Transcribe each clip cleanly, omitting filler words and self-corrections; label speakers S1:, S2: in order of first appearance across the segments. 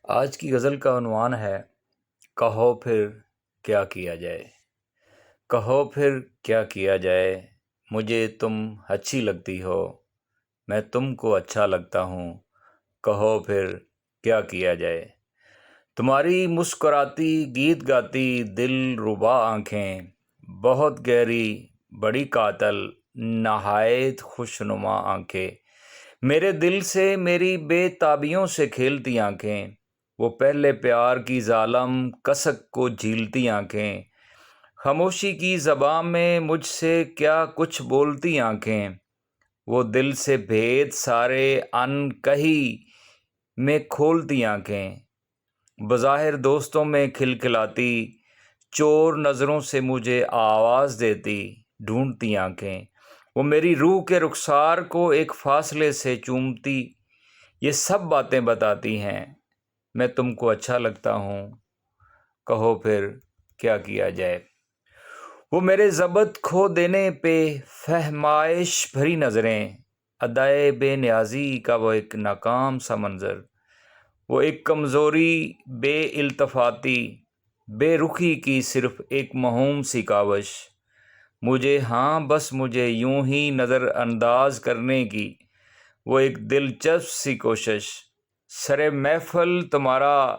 S1: آج کی غزل کا عنوان ہے کہو پھر کیا کیا جائے۔ کہو پھر کیا کیا جائے، مجھے تم اچھی لگتی ہو، میں تم کو اچھا لگتا ہوں، کہو پھر کیا کیا جائے۔ تمہاری مسکراتی گیت گاتی دل ربا آنکھیں، بہت گہری بڑی قاتل نہایت خوشنما آنکھیں، میرے دل سے میری بے تابیوں سے کھیلتی آنکھیں، وہ پہلے پیار کی ظالم کسک کو جھیلتی آنکھیں، خاموشی کی زباں میں مجھ سے کیا کچھ بولتی آنکھیں، وہ دل سے بھید سارے ان کہی میں کھولتی آنکھیں، بظاہر دوستوں میں کھلکھلاتی چور نظروں سے مجھے آواز دیتی ڈھونڈتی آنکھیں، وہ میری روح کے رخسار کو ایک فاصلے سے چومتی، یہ سب باتیں بتاتی ہیں میں تم کو اچھا لگتا ہوں، کہو پھر کیا کیا جائے۔ وہ میرے ضبط کھو دینے پہ فہمائش بھری نظریں، ادائے بے نیازی کا وہ ایک ناکام سا منظر، وہ ایک کمزوری بے التفاتی بے رخی کی صرف ایک موہوم سی کاوش، مجھے بس مجھے یوں ہی نظر انداز کرنے کی وہ ایک دلچسپ سی کوشش، سرے محفل تمہارا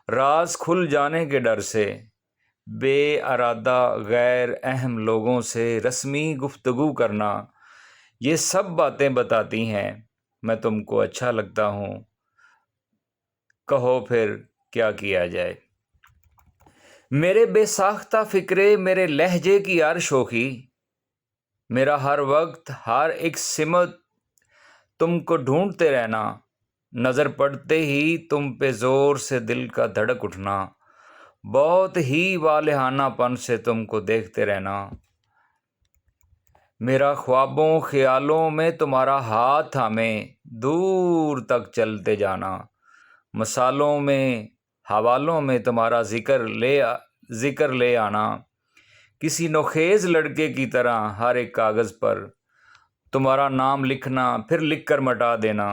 S1: راز کھل جانے کے ڈر سے، بے ارادہ غیر اہم لوگوں سے رسمی گفتگو کرنا، یہ سب باتیں بتاتی ہیں میں تم کو اچھا لگتا ہوں، کہو پھر کیا کیا جائے۔ میرے بے ساختہ فکرے میرے لہجے کی ہر شوخی، میرا ہر وقت ہر ایک سمت تم کو ڈھونڈتے رہنا، نظر پڑتے ہی تم پہ زور سے دل کا دھڑک اٹھنا، بہت ہی والہانہ پن سے تم کو دیکھتے رہنا، میرا خوابوں خیالوں میں تمہارا ہاتھ تھامے دور تک چلتے جانا، مثالوں میں حوالوں میں تمہارا ذکر لے آنا، کسی نوخیز لڑکے کی طرح ہر ایک کاغذ پر تمہارا نام لکھنا پھر لکھ کر مٹا دینا،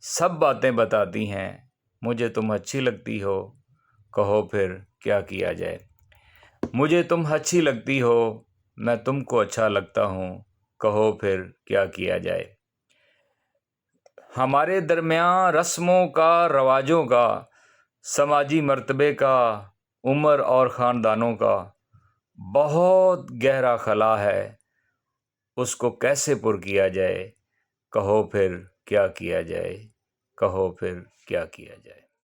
S1: سب باتیں بتاتی ہیں مجھے تم اچھی لگتی ہو، کہو پھر کیا کیا جائے۔ مجھے تم اچھی لگتی ہو، میں تم کو اچھا لگتا ہوں، کہو پھر کیا کیا جائے۔ ہمارے درمیان رسموں کا رواجوں کا سماجی مرتبے کا عمر اور خاندانوں کا بہت گہرا خلا ہے، اس کو کیسے پر کیا جائے، کہو پھر کیا کیا جائے، کہو پھر کیا کیا جائے۔